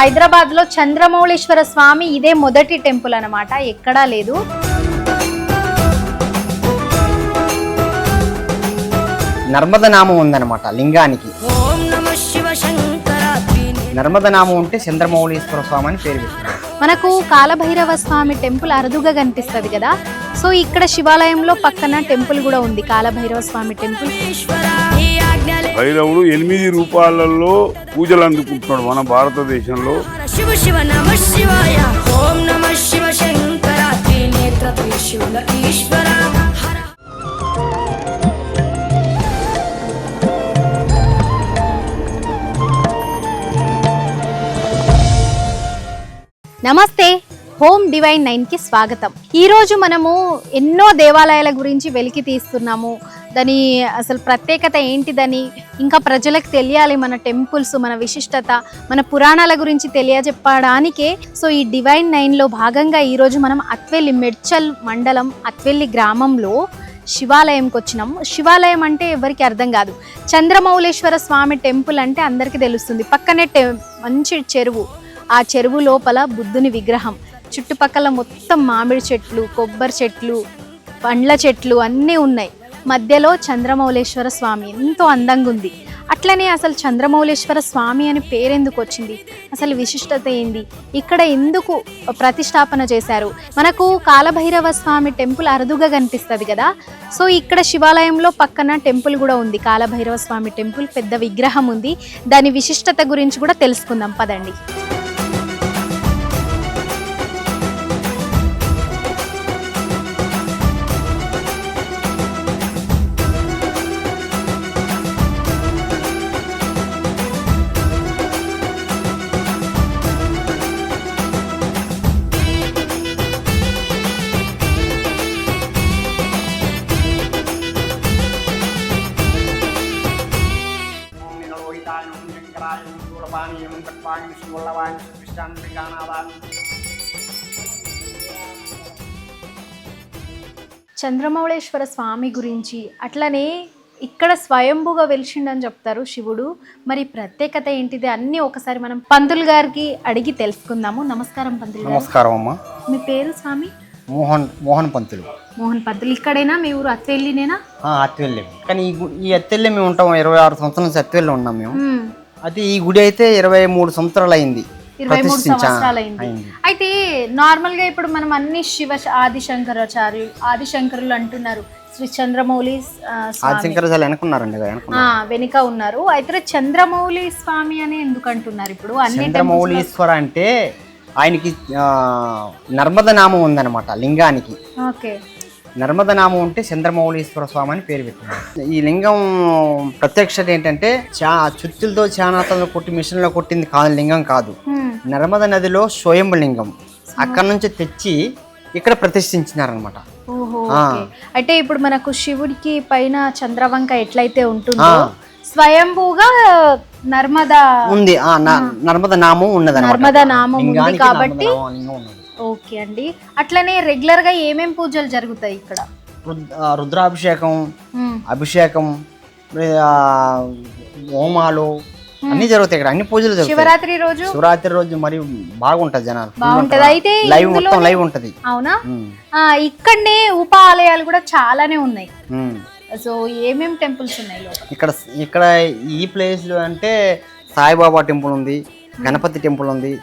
హైదరాబాద్ లో చంద్రమౌళేశ్వర స్వామి ఇదే మొదటి టెంపుల్ అన్నమాట, ఎక్కడా లేదు. నర్మద నామం ఉందన్నమాట లింగానికి. నర్మద నామం ఉంటే చంద్రమౌళేశ్వర స్వామి అని పేరు పెట్టినారు. మనకు కాలభైరవ స్వామి టెంపుల్ అరుదుగా కనిపిస్తుంది కదా, సో ఇక్కడ శివాలయంలో పక్కన టెంపుల్ కూడా ఉంది, కాలభైరవ స్వామి టెంపుల్. భైరవుడు 8 రూపాలలో పూజలు అందుకుంటున్నాడు మన భారతదేశంలో. శివ శివ నమ శివాయ, ఓం నమ శివ శంకర, త్రినేత్ర త్రిశూల ఈశ్వర. నమస్తే, హోమ్ డివైన్ 9కి స్వాగతం. ఈరోజు మనము ఎన్నో దేవాలయాల గురించి వెలికి తీస్తున్నాము, దాని అసలు ప్రత్యేకత ఏంటిదని ఇంకా ప్రజలకు తెలియాలి, మన టెంపుల్స్, మన విశిష్టత, మన పురాణాల గురించి తెలియజెప్పడానికే. సో ఈ డివైన్ 9లో భాగంగా ఈరోజు మనం అత్వెల్లి మెడ్చల్ మండలం అత్వెల్లి గ్రామంలో శివాలయంకి వచ్చినాము. శివాలయం అంటే ఎవరికి అర్థం కాదు, చంద్రమౌళేశ్వర స్వామి టెంపుల్ అంటే అందరికీ తెలుస్తుంది. పక్కనే మంచి చెరువు, ఆ చెరువు లోపల బుద్ధుని విగ్రహం, చుట్టుపక్కల మొత్తం మామిడి చెట్లు, కొబ్బరి చెట్లు, పండ్ల చెట్లు అన్నీ ఉన్నాయి. మధ్యలో చంద్రమౌళేశ్వర స్వామి ఎంతో అందంగా ఉంది. అట్లనే అసలు చంద్రమౌళేశ్వర స్వామి అని పేరెందుకు వచ్చింది, అసలు విశిష్టత ఏంది, ఇక్కడ ఎందుకు ప్రతిష్టాపన చేశారు. మనకు కాలభైరవ స్వామి టెంపుల్ అరుదుగా కనిపిస్తుంది కదా, సో ఇక్కడ శివాలయంలో పక్కన టెంపుల్ కూడా ఉంది, కాలభైరవ స్వామి టెంపుల్, పెద్ద విగ్రహం ఉంది. దాని విశిష్టత గురించి కూడా తెలుసుకుందాం, పదండి. చంద్రమౌళేశ్వర స్వామి గురించి, అట్లనే ఇక్కడ స్వయంభుగా వెలిసిండని చెప్తారు శివుడు. మరి ప్రత్యేకత ఏంటిది అన్నీ ఒకసారి మనం పంతులు గారికి అడిగి తెలుసుకుందాము. నమస్కారం పంతులు గారు. నమస్కారం అమ్మా. మీ పేరు స్వామి? మోహన్ పంతులు. మోహన్ పంతులు. ఇక్కడైనా మీ ఊరు అత్వెల్లినేనా? అత్వెల్లి. కానీ ఈ అత్వెల్లి మేము ఉంటాం 26 సంవత్సరాల నుంచి అత్వెల్లి ఉన్నాం మేము. అది ఈ గుడి అయితే 23 సంవత్సరాలు అయింది, 23 సంవత్సరాలు అయింది. అయితే నార్మల్ గా ఇప్పుడు మనం అన్ని శివ ఆదిశంకరులు అంటున్నారు, శ్రీ చంద్రమౌళి ఆదిశంకరాచార్యులు వెనుకున్నారండి, వెనుక ఉన్నారు. అయితే చంద్రమౌళి స్వామి అని ఎందుకు అంటున్నారు ఇప్పుడు? చంద్రమౌళీశ్వర అంటే ఆయనకి నర్మద నామం ఉందన్నమాట లింగానికి. ఓకే. నర్మద నామం ఉంటే చంద్రమౌళీశ్వర స్వామి అని పేరు పెట్టినారు. ఈ లింగం ప్రత్యక్షత ఏంటంటే చుత్తులతో చానాతలో కొట్టి మిషన్లో కొట్టింది కాదు, లింగం కాదు. నర్మద నదిలో స్వయంభు లింగం, అక్కడ నుంచి తెచ్చి ఇక్కడ ప్రతిష్ఠించినారనమాట. అంటే ఇప్పుడు మనకు శివుడికి పైన చంద్రవంక ఎట్లయితే ఉంటుందో స్వయంభూగా నర్మదా ఉంది, నర్మద నామం ఉన్నది, నర్మదా నామం ఉంది కాబట్టి. ఓకే అండి. అట్లనే రెగ్యులర్ గా ఏమేం పూజలు జరుగుతాయి ఇక్కడ? రుద్రాభిషేకం, అభిషేకం, హోమాలు అన్ని జరుగుతాయి ఇక్కడ, అన్ని పూజలు జరుగుతాయి. శివరాత్రి రోజు మరి బాగుంటది, జనాలు బాగుంటది. అయితే లైవ్ ఉంటది. అవునా? ఇక్కడనే ఉప ఆలయాలు కూడా చాలానే ఉన్నాయి. సో ఏమేం టెంపుల్స్ ఉన్నాయి ఇక్కడ ఈ ప్లేస్ లో అంటే సాయిబాబా టెంపుల్ ఉంది, గణపతి టెంపుల్ ఉంది,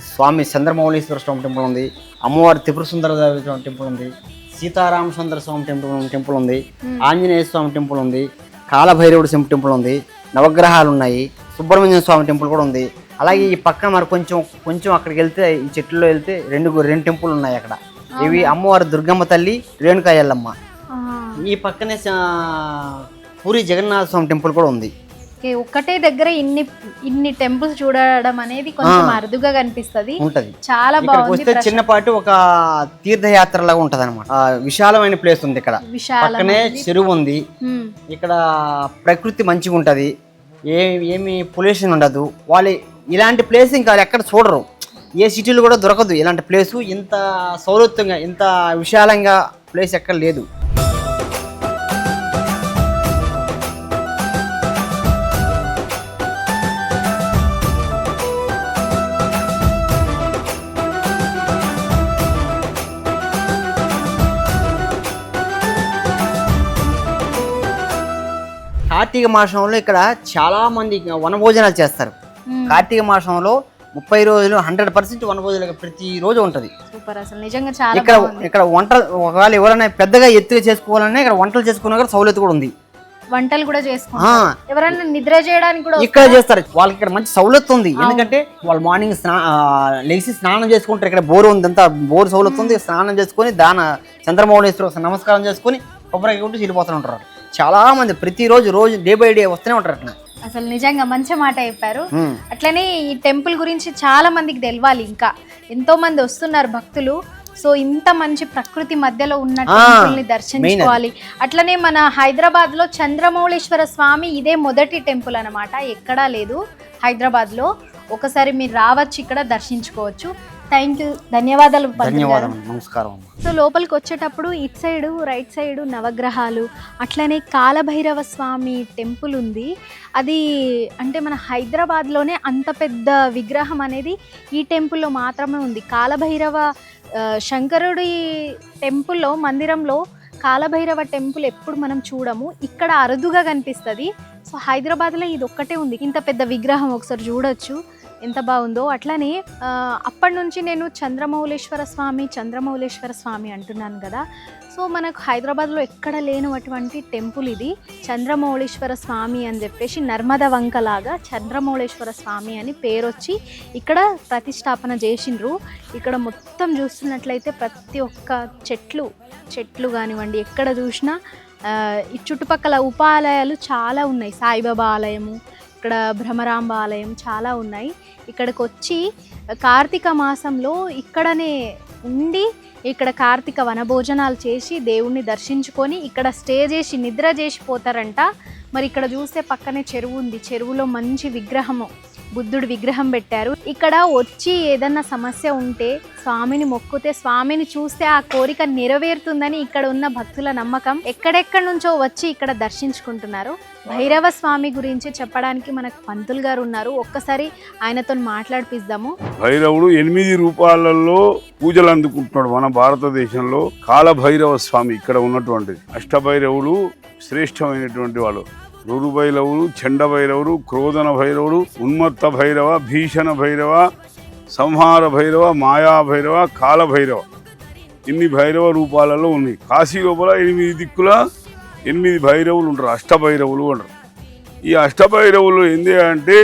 స్వామి చంద్రమౌళీశ్వర స్వామి టెంపుల్ ఉంది, అమ్మవారి త్రిపుర సుందరదేవి టెంపుల్ ఉంది, సీతారామచంద్ర స్వామి టెంపుల్ ఉంది, ఆంజనేయ స్వామి టెంపుల్ ఉంది, కాలభైరవుడు టెంపుల్ ఉంది, నవగ్రహాలు ఉన్నాయి, సుబ్రహ్మణ్య స్వామి టెంపుల్ కూడా ఉంది. అలాగే ఈ పక్కన మరి కొంచెం అక్కడికి వెళ్తే, ఈ చెట్లలో వెళ్తే రెండు టెంపుల్ ఉన్నాయి అక్కడ. ఇవి అమ్మవారి దుర్గమ్మ తల్లి, రేణుకా ఎల్లమ్మ. ఈ పక్కనే పూరి జగన్నాథ స్వామి టెంపుల్ కూడా ఉంది. ఒక్కటే దగ్గర ఇన్ని టెంపుల్స్ చూడడం అనేది కొంచెం అరుదుగా కనిపిస్తుంది, ఉంటది. చాలా బాగుంది. చిన్నపాటి ఒక తీర్థయాత్ర లాగా ఉంటది అనమాట. విశాలమైన ప్లేస్ ఉంది ఇక్కడ, పక్కనే చెరువు ఉంది. ఇక్కడ ప్రకృతి మంచిగా ఉంటది, ఏమి పొల్యూషన్ ఉండదు. వాళ్ళు ఇలాంటి ప్లేస్ ఇంకా ఎక్కడ చూడరు, ఏ సిటీలో కూడా దొరకదు ఇలాంటి ప్లేసు. ఇంత సౌలభ్యంగా, ఇంత విశాలంగా ప్లేస్ ఎక్కడ లేదు. కార్తీక మాసంలో ఇక్కడ చాలా మంది వనభోజనాలు చేస్తారు. కార్తీక మాసంలో 30 రోజులు 100% వనభోజనాలు ప్రతిరోజు ఉంటుంది. సూపర్, అసలు నిజంగా చాలా ఇక్కడ ఇక్కడ వంటలు ఒకవేళ ఎవరైనా పెద్దగా ఎత్తుగా చేసుకోవాలన్నా ఇక్కడ వంటలు చేసుకునే కూడా సౌలభ్యత కూడా ఉంది. వంటలు కూడా చేసుకుంటారు. ఎవరైనా నిద్ర చేయడానికి కూడా ఇక్కడ చేస్తారు. వాళ్ళకి ఇక్కడ మంచి సౌలభ్యం ఉంది. ఎందుకంటే వాళ్ళు మార్నింగ్ లేచి స్నానం చేసుకుంటారు. ఇక్కడ బోర్ ఉంది, అంతా బోర్ సౌలభ్యం ఉంది. స్నానం చేసుకొని చంద్రమౌళేశ్వర నమస్కారం చేసుకొని కొబ్బరి కొట్టి వెళ్ళిపోతూ ఉంటారు. చాలా మంది ప్రతిరోజు డే బై డే వస్తూనే ఉంటారు అట్లా. అసలు నిజంగా మంచి మాట చెప్పారు. అట్లనే ఈ టెంపుల్ గురించి చాలా మందికి తెలవాలి. ఇంకా ఎంతో మంది వస్తున్నారు భక్తులు. సో ఇంత మంచి ప్రకృతి మధ్యలో ఉన్న టెంపుల్ ని దర్శించుకోవాలి. అట్లనే మన హైదరాబాద్ లో చంద్రమౌళేశ్వర స్వామి ఇదే మొదటి టెంపుల్ అన్నమాట, ఎక్కడా లేదు హైదరాబాద్ లో. ఒకసారి మీరు రావచ్చు, ఇక్కడ దర్శించుకోవచ్చు. థ్యాంక్ యూ, ధన్యవాదాలు. నమస్కారం. సో లోపలికి వచ్చేటప్పుడు ఇటు సైడు రైట్ సైడు నవగ్రహాలు, అట్లనే కాలభైరవ స్వామి టెంపుల్ ఉంది. అది అంటే మన హైదరాబాద్లోనే అంత పెద్ద విగ్రహం అనేది ఈ టెంపుల్లో మాత్రమే ఉంది. కాలభైరవ శంకరుడి టెంపుల్లో మందిరంలో కాలభైరవ టెంపుల్ ఎప్పుడు మనం చూడము, ఇక్కడ అరుదుగా కనిపిస్తుంది. సో హైదరాబాద్లో ఇది ఒక్కటే ఉంది ఇంత పెద్ద విగ్రహం. ఒకసారి చూడొచ్చు ఎంత బాగుందో. అట్లనే అప్పటి నుంచి నేను చంద్రమౌళేశ్వర స్వామి అంటున్నాను కదా. సో మనకు హైదరాబాద్లో ఎక్కడ లేనటువంటి టెంపుల్ ఇది, చంద్రమౌళేశ్వర స్వామి అని చెప్పేసి. నర్మద వంకలాగా చంద్రమౌళేశ్వర స్వామి అని పేరు వచ్చి ఇక్కడ ప్రతిష్టాపన చేసిండ్రు. ఇక్కడ మొత్తం చూస్తున్నట్లయితే ప్రతి ఒక్క చెట్లు కానివ్వండి, ఎక్కడ చూసినా ఈ చుట్టుపక్కల ఉపాలయాలు చాలా ఉన్నాయి. సాయిబాబా ఆలయము, ఇక్కడ భ్రమరాంబ ఆలయం చాలా ఉన్నాయి. ఇక్కడికి వచ్చి కార్తీక మాసంలో ఇక్కడనే ఉండి ఇక్కడ కార్తీక వనభోజనాలు చేసి దేవుణ్ణి దర్శించుకొని ఇక్కడ స్టే చేసి నిద్ర చేసి పోతారంట. మరి ఇక్కడ చూస్తే పక్కనే చెరువు ఉంది. చెరువులో మంచి విగ్రహము, బుద్ధుడి విగ్రహం పెట్టారు. ఇక్కడ వచ్చి ఏదన్నా సమస్య ఉంటే స్వామిని మొక్కుతే, స్వామిని చూస్తే ఆ కోరిక నెరవేరుతుందని ఇక్కడ ఉన్న భక్తుల నమ్మకం. ఎక్కడెక్కడి నుంచో వచ్చి ఇక్కడ దర్శించుకుంటున్నారు. భైరవ స్వామి గురించి చెప్పడానికి మనకు పంతులు గారు ఉన్నారు. ఒక్కసారి ఆయనతో మాట్లాడిపిద్దాము. భైరవుడు 8 రూపాలలో పూజలు అందుకుంటున్నాడు మన భారతదేశంలో. కాలభైరవ స్వామి ఇక్కడ ఉన్నటువంటిది. అష్టభైరవుడు శ్రేష్టమైనటువంటి వాళ్ళు. రురుభైరవుడు, చండభైరవుడు, క్రోధన భైరవుడు, ఉన్మత్త భైరవ, భీషణ భైరవ, సంహార భైరవ, మాయా భైరవ, కాలభైరవ, ఇన్ని భైరవ రూపాలలో ఉన్నాయి. కాశీ లోపల 8 దిక్కుల 8 భైరవులు ఉంటారు, అష్టభైరవులు అంటారు. ఈ అష్టభైరవులు ఏంది అంటే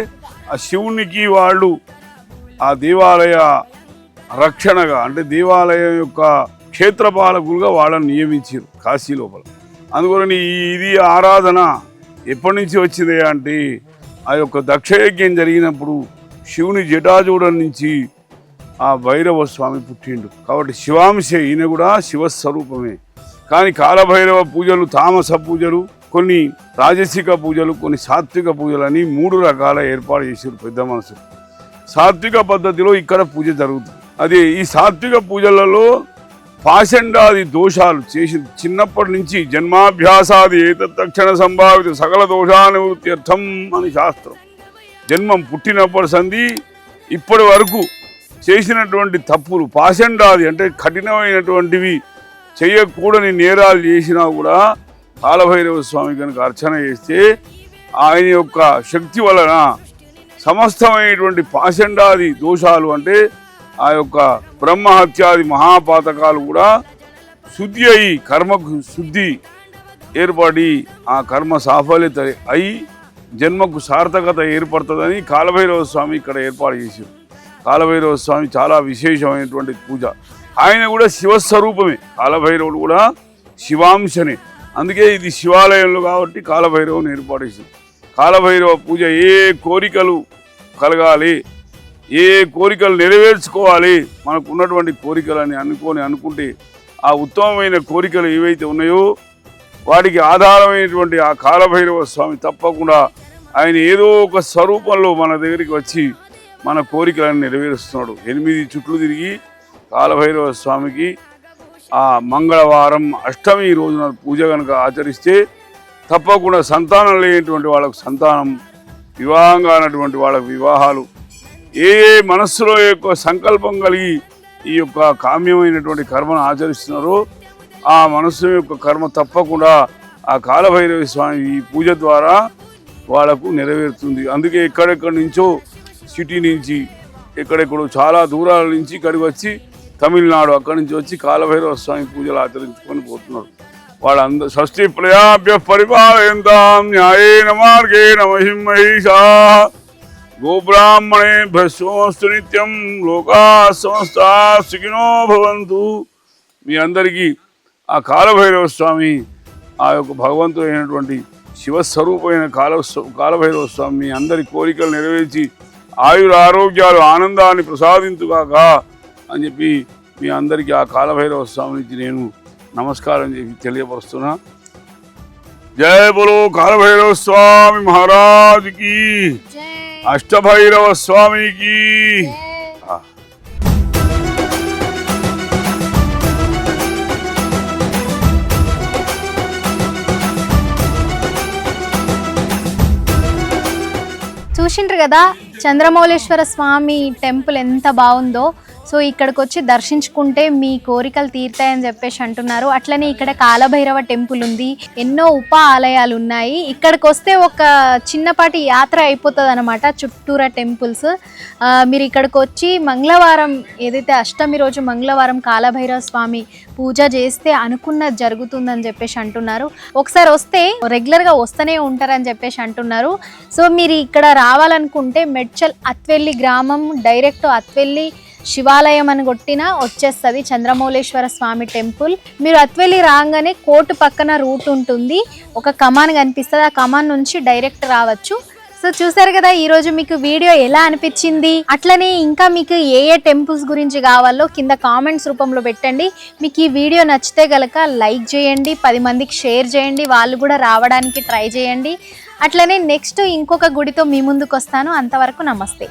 ఆ శివునికి వాళ్ళు ఆ దేవాలయ రక్షణగా, అంటే దేవాలయం యొక్క క్షేత్రపాలకులుగా వాళ్ళని నియమించారు కాశీ లోపల. అందుకని ఇది ఆరాధన ఎప్పటి నుంచి వచ్చింది అంటే ఆ యొక్క దక్షయజ్ఞం జరిగినప్పుడు శివుని జటాజూడం నుంచి ఆ భైరవ స్వామి పుట్టిండు. కాబట్టి శివాంశ ఈయన కూడా శివస్వరూపమే. కానీ కాలభైరవ పూజలు తామస పూజలు, కొన్ని రాజసిక పూజలు, కొన్ని సాత్విక పూజలు అని 3 రకాల ఏర్పాటు చేశారు పెద్ద మనుషులు. సాత్విక పద్ధతిలో ఇక్కడ పూజ జరుగుతుంది. అది ఈ సాత్విక పూజలలో పాషండాది దోషాలు చేసి చిన్నప్పటి నుంచి జన్మాభ్యాసాది ఏతత్తక్షణ సంభావిత సకల దోషానివృత్త్యర్థం అని శాస్త్రం. జన్మం పుట్టినప్పటి సంధి ఇప్పటి వరకు చేసినటువంటి తప్పులు, పాషండాది అంటే కఠినమైనటువంటివి, చేయకూడని నేరాలు చేసినా కూడా కాలభైరవ స్వామి కనుక అర్చన చేస్తే ఆయన యొక్క శక్తి వలన సమస్తమైనటువంటి పాషండాది దోషాలు, అంటే ఆ యొక్క బ్రహ్మహత్యాది మహాపాతకాలు కూడా శుద్ధి అయి కర్మకు శుద్ధి ఏర్పడి ఆ కర్మ సాఫల్యత అయి జన్మకు సార్థకత ఏర్పడుతుందని కాలభైరవ స్వామి ఇక్కడ ఏర్పాటు చేశారు. కాలభైరవ స్వామి చాలా విశేషమైనటువంటి పూజ. ఆయన కూడా శివస్వరూపమే. కాలభైరవుడు కూడా శివాంశనే. అందుకే ఇది శివాలయంలో కాబట్టి కాలభైరవుని ఏర్పాటు చేశారు. కాలభైరవ పూజ ఏ కోరికలు కలగాలి, ఏ కోరికలు నెరవేర్చుకోవాలి, మనకు ఉన్నటువంటి కోరికలని అనుకుంటే ఆ ఉత్తమమైన కోరికలు ఏవైతే ఉన్నాయో వాటికి ఆధారమైనటువంటి ఆ కాలభైరవ స్వామి తప్పకుండా ఆయన ఏదో ఒక స్వరూపంలో మన దగ్గరికి వచ్చి మన కోరికలను నెరవేరుస్తున్నాడు. 8 చుట్లు తిరిగి కాలభైరవ స్వామికి ఆ మంగళవారం అష్టమి రోజున పూజ కనుక ఆచరిస్తే తప్పకుండా సంతానం లేనటువంటి వాళ్ళకు సంతానం, వివాహం కానటువంటి వాళ్ళకు వివాహాలు, ఏ మనస్సులో యొక్క సంకల్పం కలిగి ఈ యొక్క కామ్యమైనటువంటి కర్మను ఆచరిస్తున్నారో ఆ మనస్సు యొక్క కర్మ తప్పకుండా ఆ కాలభైరవ స్వామి ఈ పూజ ద్వారా వాళ్ళకు నెరవేరుతుంది. అందుకే ఎక్కడెక్కడి నుంచో సిటీ నుంచి ఎక్కడెక్కడో చాలా దూరాల నుంచి ఇక్కడికి వచ్చి తమిళనాడు అక్కడి నుంచి వచ్చి కాలభైరవ స్వామి పూజలు ఆచరించుకొని పోతున్నారు. వాళ్ళందరూ షష్ఠి ప్రయాభ్య పరిపాలయంతాం న్యాయేన మార్గేణ మహిమహీషా గోబ్రాహ్మణేభ్యః శుభమస్తు నిత్యం లోకా సమస్తా సుఖినో భవంతు. మీ అందరికీ ఆ కాలభైరవ స్వామి ఆ యొక్క భగవంతుడైనటువంటి శివస్వరూపమైన కాలభైరవ స్వామి మీ అందరి కోరికలు నెరవేర్చి ఆయుర ఆరోగ్యాలు ఆనందాన్ని ప్రసాదించుగాక అని చెప్పి మీ అందరికీ ఆ కాలభైరవ స్వామి నుంచి నేను నమస్కారం చెప్పి తెలియపరుస్తున్నా. జయ బోలో కాలభైరవ స్వామి మహారాజుకి, అష్టభైరవ స్వామికి. చూసిండ్రు కదా చంద్రమౌళేశ్వర స్వామి టెంపుల్ ఎంత బాగుందో. సో ఇక్కడికి వచ్చి దర్శించుకుంటే మీ కోరికలు తీరుతాయని చెప్పేసి అంటున్నారు. అట్లనే ఇక్కడ కాలభైరవ టెంపుల్ ఉంది, ఎన్నో ఉప ఆలయాలు ఉన్నాయి. ఇక్కడికి వస్తే ఒక చిన్నపాటి యాత్ర అయిపోతుంది అనమాట, చుట్టూరా టెంపుల్స్. మీరు ఇక్కడికి వచ్చి మంగళవారం ఏదైతే అష్టమి రోజు మంగళవారం కాలభైరవ స్వామి పూజ చేస్తే అనుకున్నది జరుగుతుందని చెప్పేసి అంటున్నారు. ఒకసారి వస్తే రెగ్యులర్గా వస్తూనే ఉంటారని చెప్పేసి అంటున్నారు. సో మీరు ఇక్కడ రావాలనుకుంటే మెడ్చల్ అత్వెల్లి గ్రామం డైరెక్ట్ అత్వెల్లి శివాలయం అని కొట్టినా వచ్చేస్తుంది చంద్రమౌళేశ్వర స్వామి టెంపుల్. మీరు అత్వెల్లి రాగానే కోర్టు పక్కన రూట్ ఉంటుంది, ఒక కమాన్ కనిపిస్తుంది, ఆ కమాన్ నుంచి డైరెక్ట్ రావచ్చు. సో చూసారు కదా ఈరోజు మీకు వీడియో ఎలా అనిపించింది. అట్లనే ఇంకా మీకు ఏ టెంపుల్స్ గురించి కావాలో కింద కామెంట్స్ రూపంలో పెట్టండి. మీకు ఈ వీడియో నచ్చితే గనక లైక్ చేయండి, 10 మందికి షేర్ చేయండి, వాళ్ళు కూడా రావడానికి ట్రై చేయండి. అట్లనే నెక్స్ట్ ఇంకొక గుడితో మీ ముందుకు వస్తాను. అంతవరకు నమస్తే.